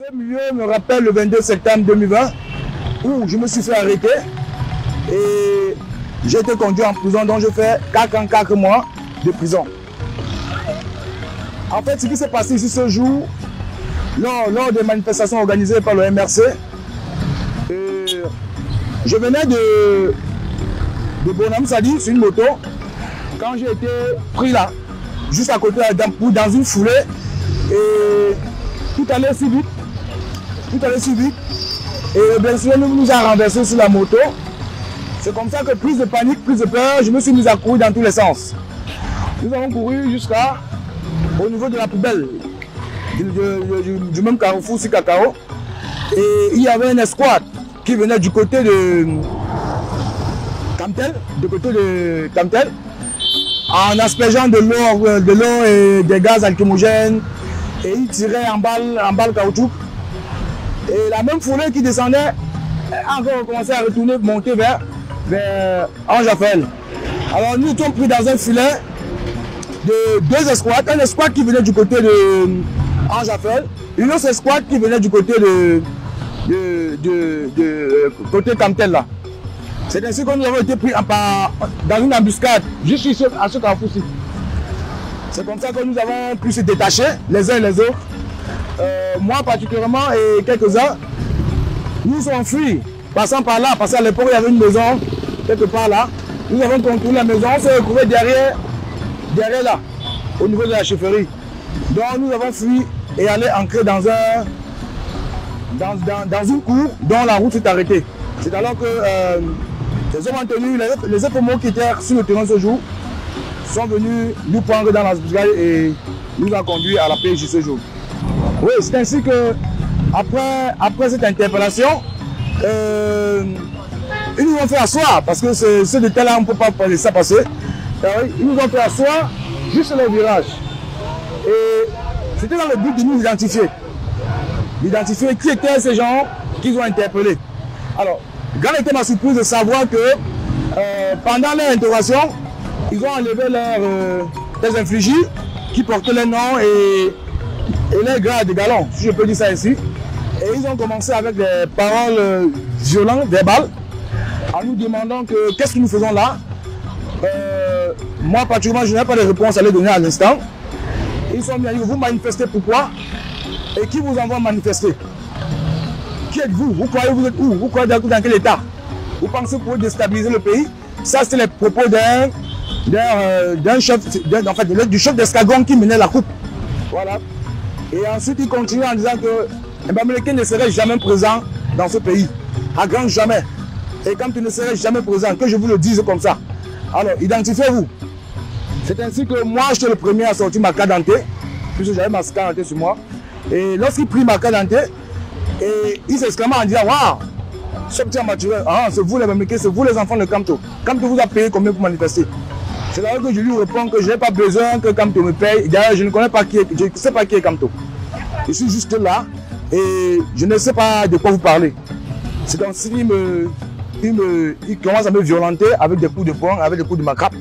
Ce milieu me rappelle le 22 septembre 2020 où je me suis fait arrêter et j'ai été conduit en prison, donc je fais 4 mois de prison. En fait, ce qui s'est passé ici ce jour, lors des manifestations organisées par le MRC, je venais de Bonham Sadi sur une moto quand j'ai été pris là, juste à côté dans une foulée, et tout allait si vite, et bien sûr nous a renversé sur la moto. C'est comme ça que, prise de panique, prise de peur, je me suis mis à courir dans tous les sens. Nous avons couru jusqu'au niveau de la poubelle du même carrefour sur Cacao, et il y avait une escouade qui venait du côté de Camtel, en aspergeant de l'eau et des gaz lacrymogènes, et ils tiraient en balle caoutchouc. Et la même foulée qui descendait a encore commencé à retourner, monter vers Ange-Raphaël. Alors nous sommes pris dans un filet de deux escouades, un escouade qui venait du côté de Ange-Raphaël, une autre escouade qui venait du côté côté Camtel là. C'est ainsi que nous avons été pris dans une embuscade, juste ici à ce carrefour-ci. C'est comme ça que nous avons pu se détacher les uns et les autres. Moi particulièrement et quelques-uns, nous sommes fuis, passant par là, parce qu'à l'époque il y avait une maison quelque part là. Nous avons contourné la maison, on s'est retrouvé derrière là, au niveau de la chefferie. Donc nous avons fui et allé ancrer dans une cour dont la route s'est arrêtée. C'est alors que les hommes en tenue, les FMO qui étaient sur le terrain ce jour, sont venus nous prendre dans la brigade et nous ont conduit à la PJ ce jour. Oui, c'est ainsi que, après cette interpellation, ils nous ont fait asseoir, parce que ce détail-là, on ne peut pas laisser ça passer. Ils nous ont fait asseoir juste sur le virage. Et c'était dans le but de nous identifier. D'identifier qui étaient ces gens qu'ils ont interpellés. Alors, grande était ma surprise de savoir que pendant leur interrogation, ils ont enlevé leurs infligies qui portaient les noms et les grades de galons, si je peux dire ça ici. Et ils ont commencé avec des paroles violentes, verbales, en nous demandant qu'est-ce que nous faisons là. Moi, particulièrement, je n'ai pas de réponse à les donner à l'instant. Ils sont venus, vous manifestez pourquoi? Et qui vous envoie manifester? Qui êtes-vous? Vous croyez vous êtes où? Vous croyez dans quel état? Vous pensez pour déstabiliser le pays? Ça, c'est les propos du chef d'escadron qui menait la coupe. Voilà. Et ensuite, il continue en disant que Mbamileke ne serait jamais présent dans ce pays. À grand jamais. Et quand tu ne serais jamais présent, que je vous le dise comme ça. Alors, identifiez-vous. C'est ainsi que moi, j'étais le premier à sortir ma carte d'identité, puisque j'avais ma carte d'identité sur moi. Et lorsqu'il prit ma carte d'identité, et il s'exclamait en disant, waouh, ce petit amateur, c'est vous les Mbamileke, c'est vous les enfants de Kamto. Kamto vous a payé combien pour manifester? C'est là que je lui réponds que je n'ai pas besoin que Kamto me paye. D'ailleurs, je ne connais pas je ne sais pas qui est Kamto. Je suis juste là et je ne sais pas de quoi vous parlez. C'est comme s'il il commence à me violenter avec des coups de poing, avec des coups de matrape.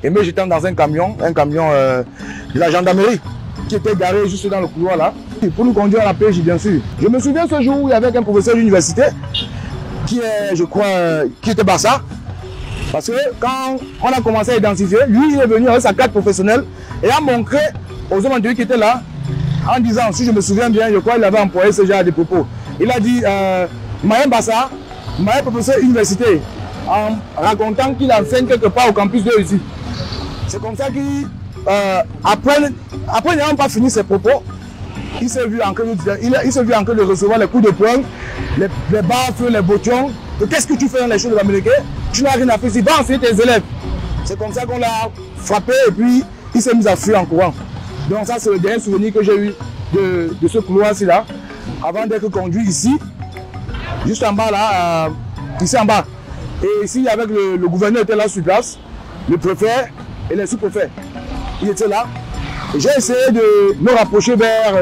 Et me jetant dans un camion de la gendarmerie qui était garé juste dans le couloir là, pour nous conduire à la PJ bien sûr. Je me souviens ce jour où il y avait un professeur d'université qui est, je crois, qui était Bassa. Parce que quand on a commencé à identifier, lui il est venu avec sa carte professionnelle et a montré aux hommes qui étaient là, en disant, si je me souviens bien, je crois qu'il avait employé ce genre de propos. Il a dit, Maïen Bassa, Maïen professeur université, en racontant qu'il enseigne quelque part au campus de ici. C'est comme ça qu'après n'ayant pas fini ses propos, il s'est vu en train de recevoir les coups de poing, les baffes, les bottillons. Qu'est-ce que tu fais dans les choses de Mbamileke? Tu n'as rien à faire ici, va enseigner tes élèves. C'est comme ça qu'on l'a frappé et puis il s'est mis à fuir en courant. Donc ça c'est le dernier souvenir que j'ai eu de ce couloir-ci là, avant d'être conduit ici, juste en bas là, ici en bas. Et ici avec le gouverneur était là sur place, le préfet et les sous-préfets. Il était là. J'ai essayé de me rapprocher vers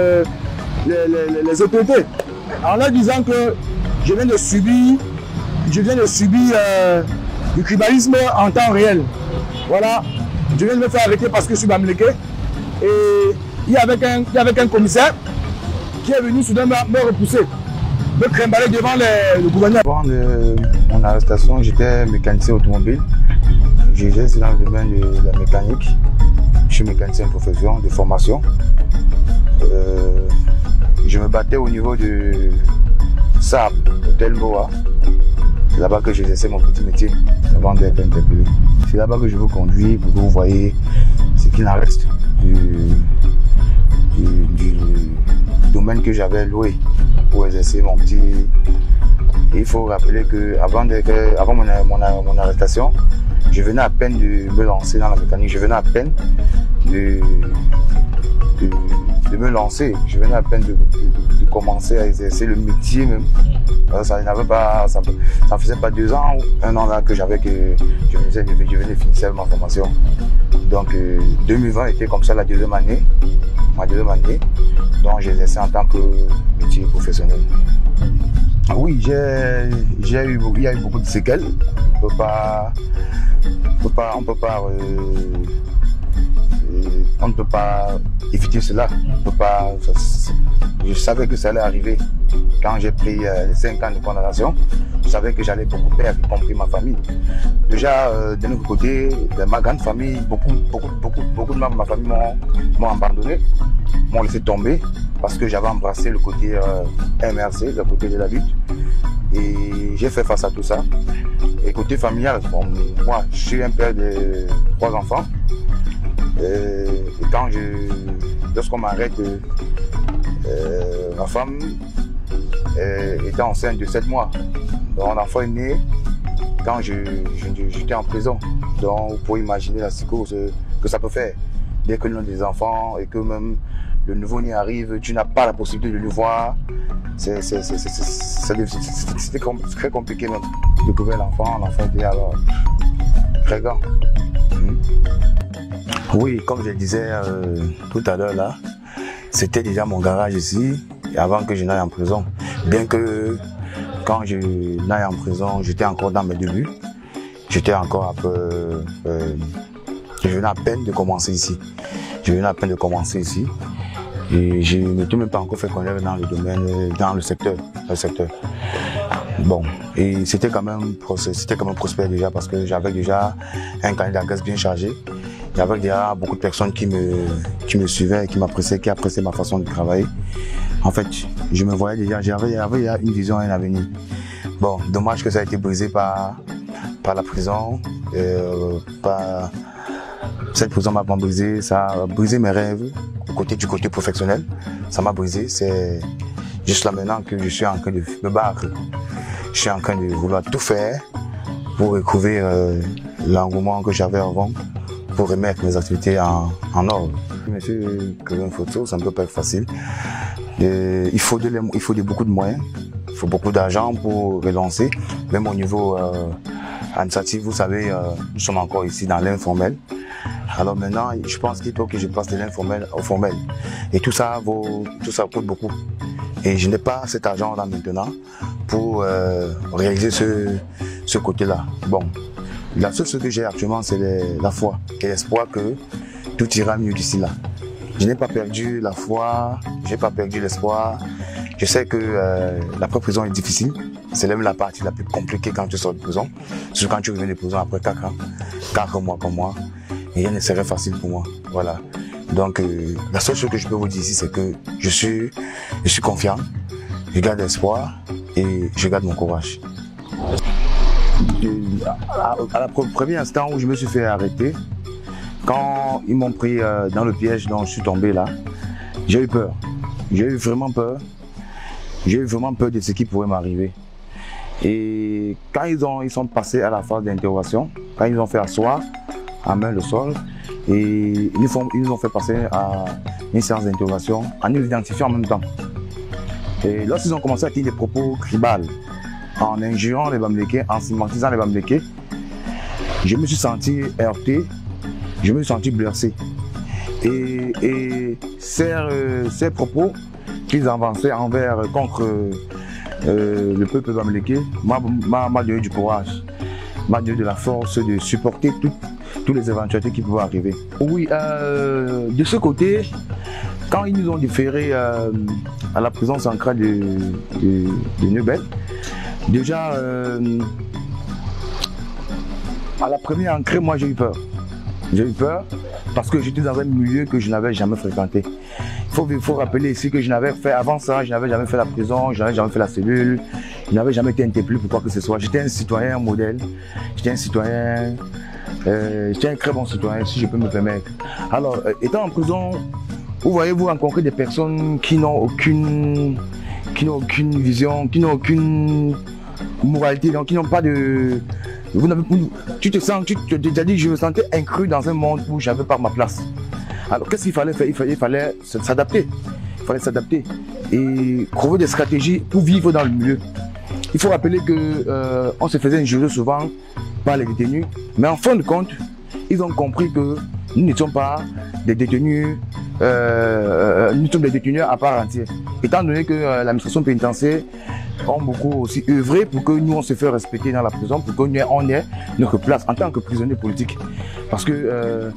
les autorités en leur disant que je viens de subir du tribalisme en temps réel. Voilà, je viens de me faire arrêter parce que je suis Mbamileke. Et il y avait un commissaire qui est venu soudain me repousser, me crimballer devant le gouverneur. Avant mon arrestation, j'étais mécanicien automobile. J'exerce dans le domaine de la mécanique. Je suis mécanicien de profession, de formation. Je me battais au niveau de Saab, Hôtel Boa. C'est là-bas que j'exerçais mon petit métier avant d'être interpellé. C'est là-bas que je vous conduis pour que vous voyez ce qu'il en reste du domaine que j'avais loué pour exercer mon petit. Et il faut rappeler que avant mon arrestation, je venais à peine de me lancer dans la mécanique. Je venais à peine de me lancer. Je venais à peine de commencer à exercer le métier même. Ça ne faisait pas 2 ans ou 1 an là que je venais finir ma formation. Donc 2020 était comme ça la deuxième année, ma deuxième année, dont j'exerçais en tant que métier professionnel. Oui, il y a eu beaucoup de séquelles. On ne peut pas éviter cela. Je savais que ça allait arriver. Quand j'ai pris les 5 ans de condamnation, je savais que j'allais beaucoup perdre, y compris ma famille. Déjà, de notre côté, de ma grande famille, beaucoup de membres de ma famille m'ont abandonné, m'ont laissé tomber parce que j'avais embrassé le côté MRC, le côté de la lutte. Et j'ai fait face à tout ça. Et côté familial, bon, moi, je suis un père de 3 enfants. Et lorsqu'on m'arrête, ma femme était enceinte de 7 mois. Donc l'enfant est né quand j'étais en prison. Donc vous pouvez imaginer la psychose que ça peut faire. Dès que l'on a des enfants et que même le nouveau-né arrive, tu n'as pas la possibilité de le voir. C'était très compliqué même. Découvrir l'enfant était alors très grand. Oui, comme je le disais tout à l'heure là, c'était déjà mon garage ici avant que je n'aille en prison. Bien que quand je n'aille en prison, j'étais encore dans mes débuts. J'étais encore un peu... je venais à peine de commencer ici. Et je ne m'étais même pas encore fait connaître dans le domaine, dans le secteur. Bon, et c'était quand même prospère déjà parce que j'avais déjà un carnet d'adresse bien chargé. Il y avait déjà beaucoup de personnes qui me suivaient, qui m'appréciaient, qui appréciaient ma façon de travailler. En fait, je me voyais déjà, j'avais une vision et un avenir. Bon, dommage que ça a été brisé par la prison. Cette prison m'a brisé, ça a brisé mes rêves du côté professionnel. Ça m'a brisé, c'est juste là maintenant que je suis en train de me battre. Je suis en train de vouloir tout faire pour retrouver l'engouement que j'avais avant, pour remettre mes activités en ordre. Monsieur, créer une photo, ça ne peut pas être facile. Il faut beaucoup de moyens, il faut beaucoup d'argent pour relancer. Même au niveau administratif, vous savez, nous sommes encore ici dans l'informel. Alors maintenant, je pense qu'il faut que je passe de l'informel au formel. Et tout ça coûte beaucoup. Et je n'ai pas cet argent là maintenant pour réaliser ce côté-là. Bon. La seule chose que j'ai actuellement, c'est la foi et l'espoir que tout ira mieux d'ici là. Je n'ai pas perdu la foi, je n'ai pas perdu l'espoir. Je sais que l'après-prison est difficile. C'est même la partie la plus compliquée quand tu sors de prison. Surtout quand tu reviens de prison après 4 ans, 4 mois comme moi. Et rien ne serait facile pour moi. Voilà. Donc la seule chose que je peux vous dire ici, c'est que je suis confiant, je garde espoir et je garde mon courage. À la premier instant où je me suis fait arrêter, quand ils m'ont pris dans le piège dont je suis tombé là, j'ai eu peur. J'ai eu vraiment peur. J'ai eu vraiment peur de ce qui pourrait m'arriver. Et quand ils sont passés à la phase d'interrogation, quand ils ont fait asseoir à main le sol, et ils nous ont fait passer à une séance d'interrogation en nous identifiant en même temps. Et lorsqu'ils ont commencé à tenir des propos tribales, en injurant les Bamileke, en stigmatisant les Bamileke, je me suis senti heurté, je me suis senti blessé. Et ces propos qu'ils avançaient contre le peuple Bamileke m'a donné du courage, m'a donné de la force de supporter toutes les éventualités qui pouvaient arriver. Oui, de ce côté, Quand ils nous ont déféré à la prison centrale de Neubel, déjà à la première entrée, moi j'ai eu peur. J'ai eu peur parce que j'étais dans un milieu que je n'avais jamais fréquenté. Il faut rappeler ici que je n'avais fait, avant ça, je n'avais jamais fait la prison, je n'avais jamais fait la cellule, je n'avais jamais été interpellé pour quoi que ce soit. J'étais un citoyen modèle, j'étais un citoyen, j'étais un très bon citoyen, si je peux me permettre. Alors, étant en prison, vous voyez, vous rencontrez des personnes qui n'ont aucune vision, qui n'ont aucune moralité, donc qui n'ont pas de... Tu te sens, déjà dit, je me sentais inclus dans un monde où j'avais pas ma place. Alors qu'est-ce qu'il fallait faire? Il fallait s'adapter. Il fallait s'adapter et trouver des stratégies pour vivre dans le milieu. Il faut rappeler que on se faisait injurer souvent par les détenus, mais en fin de compte, ils ont compris que nous n'étions pas des détenus, nous sommes des détenus à part entière. Étant donné que l'administration pénitentiaire ont beaucoup aussi œuvré pour que nous on se fait respecter dans la prison, pour que nous on ait notre place en tant que prisonniers politiques. Parce que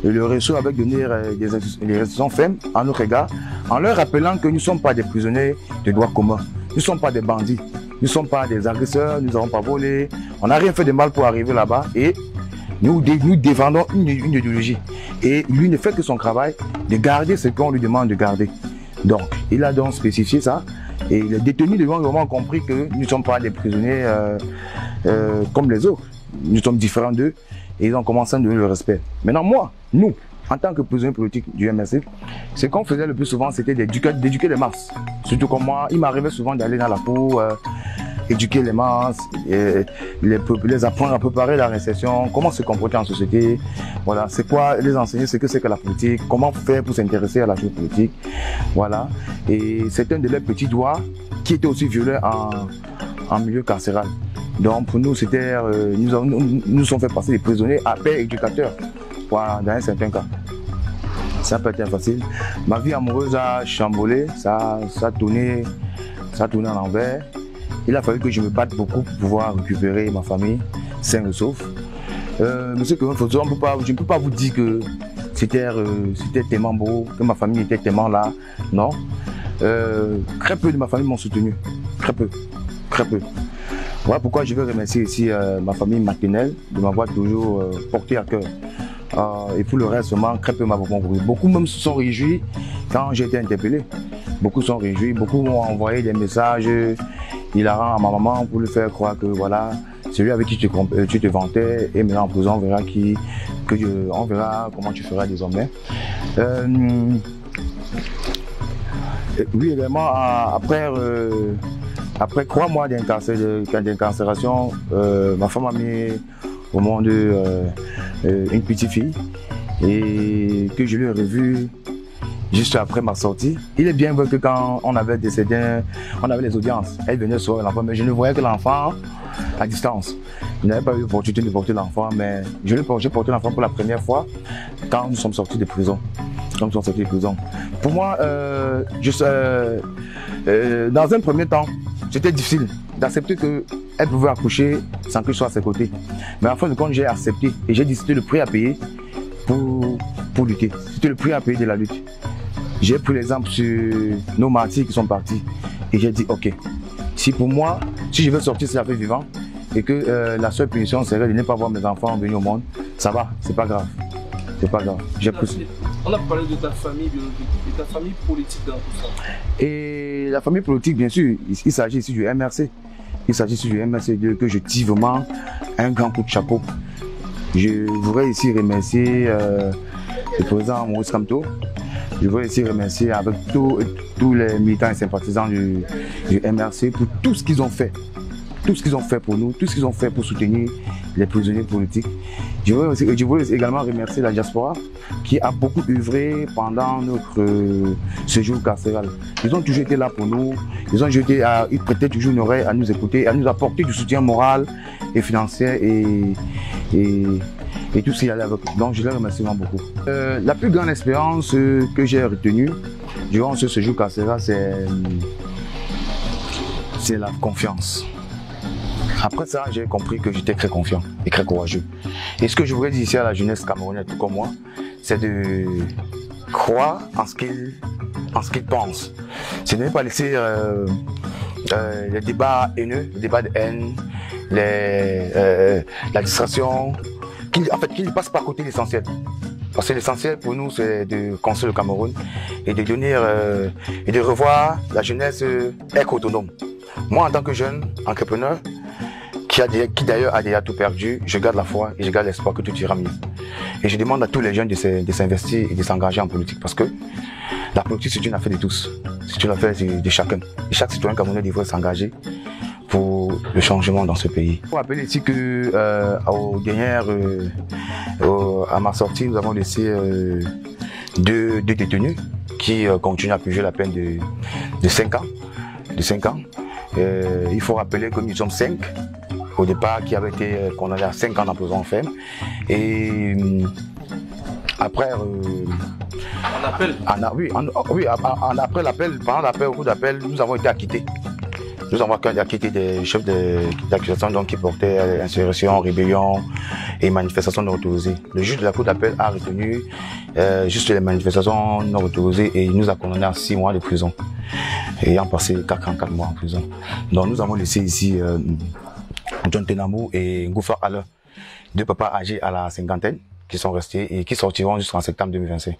le réseau avait donné des restrictions fermes à notre égard, en leur rappelant que nous ne sommes pas des prisonniers de droit commun, nous ne sommes pas des bandits, nous ne sommes pas des agresseurs, nous n'avons pas volé, on n'a rien fait de mal pour arriver là-bas et nous défendons une idéologie. Et lui ne fait que son travail de garder ce qu'on lui demande de garder. Donc, il a donc spécifié ça. Et les détenus ont vraiment compris que nous ne sommes pas des prisonniers comme les autres. Nous sommes différents d'eux et ils ont commencé à nous donner le respect. Maintenant, moi, nous, en tant que prisonniers politiques du MRC, ce qu'on faisait le plus souvent, c'était d'éduquer les masses. Surtout comme moi, il m'arrivait souvent d'aller dans la cour, éduquer les masses, les apprendre à préparer la récession, comment se comporter en société, voilà, c'est quoi, les enseigner ce que c'est que la politique, comment faire pour s'intéresser à la chose politique, voilà. Et c'est un de leurs petits doigts qui était aussi violé en milieu carcéral. Donc pour nous, c'était, nous sommes fait passer des prisonniers à père éducateur, voilà, dans un certain cas. Ça peut être facile. Ma vie amoureuse a chamboulé, ça a tourné à l'envers. Il a fallu que je me batte beaucoup pour pouvoir récupérer ma famille, sain et sauf. Monsieur Kevin Fozo, je ne peux pas vous dire que c'était tellement beau, que ma famille était tellement là. Non. Très peu de ma famille m'ont soutenu. Très peu. Voilà pourquoi je veux remercier ici ma famille maternelle de m'avoir toujours porté à cœur. Et pour le reste, très peu m'ont compris. Beaucoup même se sont réjouis quand j'ai été interpellé. Beaucoup sont réjouis, beaucoup m'ont envoyé des messages hilarants à ma maman pour lui faire croire que voilà, celui avec qui tu te vantais et maintenant en prison, on verra on verra comment tu feras désormais. Oui, également, après 3 mois d'incarcération, ma femme a mis au monde une petite fille et que je lui ai revue juste après ma sortie. Il est bien vrai que quand on avait les audiences, elle venait sauver l'enfant, mais je ne voyais que l'enfant à distance. Je n'avais pas eu l'opportunité de porter l'enfant, mais j'ai porté l'enfant pour la première fois quand nous sommes sortis de prison. Pour moi, dans un premier temps, c'était difficile d'accepter qu'elle pouvait accoucher sans que je sois à ses côtés. Mais en fin de compte, j'ai accepté et j'ai dit que c'était le prix à payer pour lutter. C'était le prix à payer de la lutte. J'ai pris l'exemple sur nos martyrs qui sont partis et j'ai dit ok, si pour moi, si je veux sortir cet affaire vivant et que la seule punition serait de ne pas voir mes enfants venir au monde, ça va, c'est pas grave. C'est pas grave. J'ai pris. On a parlé de ta famille biologique et ta famille politique dans tout ça. Et la famille politique, bien sûr, il s'agit ici du MRC. Il s'agit ici du MRC que je tire vraiment un grand coup de chapeau. Je voudrais ici remercier le président Maurice Kamto. Je voudrais ici remercier avec tous les militants et sympathisants du MRC pour tout ce qu'ils ont fait. Tout ce qu'ils ont fait pour nous, tout ce qu'ils ont fait pour soutenir les prisonniers politiques. Je voudrais également remercier la diaspora qui a beaucoup œuvré pendant notre séjour carcéral. Ils ont toujours été là pour nous, ils prêtaient toujours une oreille à nous écouter, à nous apporter du soutien moral et financier et tout ce qui allait avec. Donc je les remercie vraiment beaucoup. La plus grande expérience que j'ai retenue durant ce séjour carcéral, c'est la confiance. Après ça, j'ai compris que j'étais très confiant et très courageux. Et ce que je voudrais dire ici à la jeunesse camerounaise, tout comme moi, c'est de croire en ce qu'ils en ce qu'ils pensent. C'est de ne pas laisser les débats haineux, les débats de haine, la distraction, en fait, qu'ils ne passent pas à côté de l'essentiel. Parce que l'essentiel pour nous, c'est de construire le Cameroun et de donner et de revoir la jeunesse être autonome. Moi, en tant que jeune entrepreneur, qui d'ailleurs a déjà tout perdu, je garde la foi et je garde l'espoir que tout ira mieux. Et je demande à tous les jeunes de s'investir et de s'engager en politique parce que la politique, c'est une affaire de tous. C'est une affaire de chacun. Et chaque citoyen camerounais devrait s'engager pour le changement dans ce pays. Il faut rappeler ici que à ma sortie, nous avons laissé deux détenus qui continuent à purger la peine de 5 ans. Il faut rappeler que nous sommes 5 au départ qui avaient été condamnés à 5 ans en prison ferme. Et après après l'appel, pendant l'appel, au cours d'appel, nous avons été acquittés. Nous avons acquitté des chefs d'accusation qui portaient insurrection, rébellion et manifestation non autorisée. Le juge de la cour d'appel a retenu juste les manifestations non autorisées et il nous a condamnés à 6 mois de prison, ayant passé 44 mois en prison. Donc nous avons laissé ici John Tenamou et Ngoufa Alain, 2 papas âgés à la cinquantaine, qui sont restés et qui sortiront jusqu'en septembre 2025.